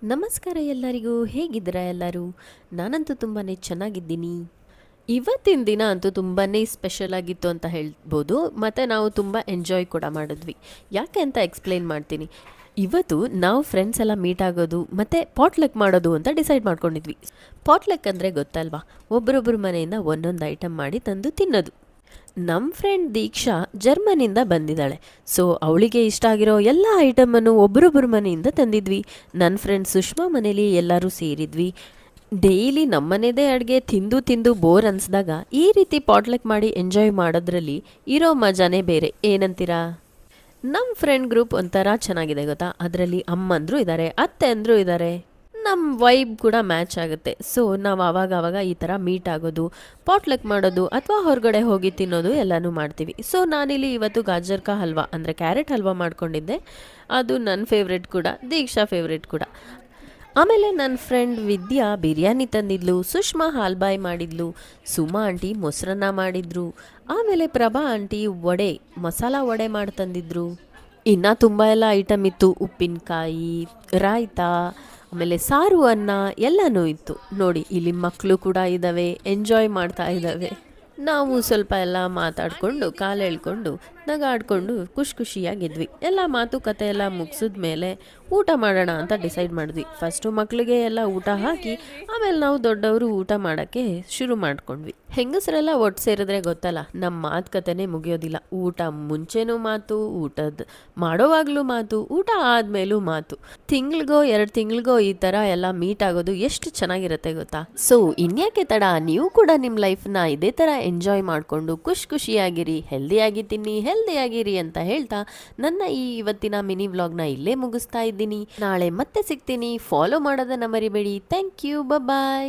ನಮಸ್ಕಾರ ಎಲ್ಲರಿಗೂ, ಹೇಗಿದ್ದೀರಾ ಎಲ್ಲರೂ? ನಾನಂತೂ ತುಂಬಾ ಚೆನ್ನಾಗಿದ್ದೀನಿ. ಇವತ್ತಿನ ದಿನ ಅಂತೂ ತುಂಬಾ ಸ್ಪೆಷಲ್ ಆಗಿತ್ತು ಅಂತ ಹೇಳ್ಬೋದು, ಮತ್ತು ನಾವು ತುಂಬ ಎಂಜಾಯ್ ಕೂಡ ಮಾಡಿದ್ವಿ. ಯಾಕೆ ಅಂತ ಎಕ್ಸ್ಪ್ಲೇನ್ ಮಾಡ್ತೀನಿ. ಇವತ್ತು ನಾವು ಫ್ರೆಂಡ್ಸ್ ಎಲ್ಲ ಮೀಟ್ ಆಗೋದು ಮತ್ತು ಪಾಟ್ಲಕ್ ಮಾಡೋದು ಅಂತ ಡಿಸೈಡ್ ಮಾಡ್ಕೊಂಡಿದ್ವಿ. ಪಾಟ್ಲಕ್ ಅಂದರೆ ಗೊತ್ತಲ್ವಾ, ಒಬ್ಬರೊಬ್ಬರ ಮನೆಯಿಂದ ಒಂದೊಂದು ಐಟಮ್ ಮಾಡಿ ತಂದು ತಿನ್ನೋದು. ನಮ್ಮ ಫ್ರೆಂಡ್ ದೀಕ್ಷಾ ಜರ್ಮನಿಂದ ಬಂದಿದ್ದಾಳೆ. ಸೊ ಅವಳಿಗೆ ಇಷ್ಟ ಆಗಿರೋ ಎಲ್ಲ ಐಟಮನ್ನು ಒಬ್ಬರೊಬ್ಬರ ಮನೆಯಿಂದ ತಂದಿದ್ವಿ. ನನ್ನ ಫ್ರೆಂಡ್ ಸುಷ್ಮಾ ಮನೇಲಿ ಎಲ್ಲರೂ ಸೇರಿದ್ವಿ. ಡೈಲಿ ನಮ್ಮನೆದೇ ಅಡುಗೆ ತಿಂದು ತಿಂದು ಬೋರ್ ಅನಿಸಿದಾಗ ಈ ರೀತಿ ಪಾಟ್ಲಕ್ ಮಾಡಿ ಎಂಜಾಯ್ ಮಾಡೋದ್ರಲ್ಲಿ ಇರೋ ಮಜಾನೇ ಬೇರೆ, ಏನಂತೀರಾ? ನಮ್ಮ ಫ್ರೆಂಡ್ ಗ್ರೂಪ್ ಒಂಥರ ಚೆನ್ನಾಗಿದೆ ಗೊತ್ತಾ. ಅದರಲ್ಲಿ ಅಮ್ಮಂದರು ಇದ್ದಾರೆ, ಅತ್ತೆ ಅಂದರು ಇದ್ದಾರೆ. ನಮ್ಮ ವೈಬ್ ಕೂಡ ಮ್ಯಾಚ್ ಆಗುತ್ತೆ. ಸೊ ನಾವು ಆವಾಗ ಈ ಥರ ಮೀಟ್ ಆಗೋದು, ಪಾಟ್ಲಕ್ ಮಾಡೋದು ಅಥವಾ ಹೊರಗಡೆ ಹೋಗಿ ತಿನ್ನೋದು ಎಲ್ಲನೂ ಮಾಡ್ತೀವಿ. ಸೊ ನಾನಿಲ್ಲಿ ಇವತ್ತು ಗಾಜರ್ ಹಲ್ವಾ ಅಂದರೆ ಕ್ಯಾರೆಟ್ ಹಲ್ವಾ ಮಾಡ್ಕೊಂಡಿದ್ದೆ. ಅದು ನನ್ನ ಫೇವ್ರೆಟ್ ಕೂಡ, ದೀಕ್ಷಾ ಫೇವ್ರೆಟ್ ಕೂಡ. ಆಮೇಲೆ ನನ್ನ ಫ್ರೆಂಡ್ ವಿದ್ಯಾ ಬಿರಿಯಾನಿ ತಂದಿದ್ಲು, ಸುಷ್ಮಾ ಹಾಲ್ಬಾಯ್ ಮಾಡಿದ್ಲು, ಸುಮಾ ಆಂಟಿ ಮೊಸರನ್ನ ಮಾಡಿದ್ರು, ಆಮೇಲೆ ಪ್ರಭಾ ಆಂಟಿ ವಡೆ ಮಸಾಲ ವಡೆ ಮಾಡಿ ತಂದಿದ್ರು. ಇನ್ನು ತುಂಬ ಎಲ್ಲ ಐಟಮ್ ಇತ್ತು, ಉಪ್ಪಿನಕಾಯಿ, ರಾಯ್ತಾ, ಆಮೇಲೆ ಸಾರು, ಅನ್ನ ಎಲ್ಲನೂ ಇತ್ತು. ನೋಡಿ ಇಲ್ಲಿ ಮಕ್ಕಳು ಕೂಡ ಇದ್ದಾವೆ, ಎಂಜಾಯ್ ಮಾಡ್ತಾ ಇದ್ದಾವೆ. ನಾವು ಸ್ವಲ್ಪ ಎಲ್ಲ ಮಾತಾಡಿಕೊಂಡು ಕಾಲು ಎಳ್ಕೊಂಡು ನಗಾಡ್ಕೊಂಡು ಖುಷಿಯಾಗಿದ್ವಿ. ಎಲ್ಲ ಮಾತುಕತೆ ಎಲ್ಲ ಮುಗಿಸಿದ ಮೇಲೆ ಊಟ ಮಾಡೋಣ ಅಂತ ಡಿಸೈಡ್ ಮಾಡಿದ್ವಿ. ಫಸ್ಟು ಮಕ್ಕಳಿಗೆ ಎಲ್ಲ ಊಟ ಹಾಕಿ ಆಮೇಲೆ ನಾವು ದೊಡ್ಡವರು ಊಟ ಮಾಡೋಕ್ಕೆ ಶುರು ಮಾಡ್ಕೊಂಡ್ವಿ. ಹೆಂಗಸರೆಲ್ಲ ಒಟ್ಟು ಸೇರಿದ್ರೆ ಗೊತ್ತಲ್ಲ, ನಮ್ಮ ಮಾತುಕತೆನೇ ಮುಗಿಯೋದಿಲ್ಲ. ಊಟ ಮುಂಚೆನೂ ಮಾತು, ಊಟದ ಮಾಡೋವಾಗಲೂ ಮಾತು, ಊಟ ಆದಮೇಲೂ ಮಾತು. ತಿಂಗಳಿಗೋ 2 ತಿಂಗಳಿಗೋ ಈ ಥರ ಎಲ್ಲ ಮೀಟ್ ಆಗೋದು ಎಷ್ಟು ಚೆನ್ನಾಗಿರುತ್ತೆ ಗೊತ್ತಾ. ಸೊ ಇನ್ಯಾಕೆ ತಡ, ನೀವು ಕೂಡ ನಿಮ್ಮ ಲೈಫ್ನ ಇದೇ ಥರ ಎಂಜಾಯ್ ಮಾಡಿಕೊಂಡು ಖುಷಿಯಾಗಿರಿ, ಹೆಲ್ದಿಯಾಗಿ ತಿನ್ನಿ, ಹೆಲ್ದಿಯಾಗಿರಿ ಅಂತ ಹೇಳ್ತಾ ನನ್ನ ಈ ಇವತ್ತಿನ ಮಿನಿ ವ್ಲಾಗ್ನ ಇಲ್ಲೇ ಮುಗಿಸ್ತಾ ಇದ್ದೀನಿ. ನಾಳೆ ಮತ್ತೆ ಸಿಗ್ತೀನಿ. ಫಾಲೋ ಮಾಡೋದನ್ನ ಮರಿಬೇಡಿ. Thank you, bye.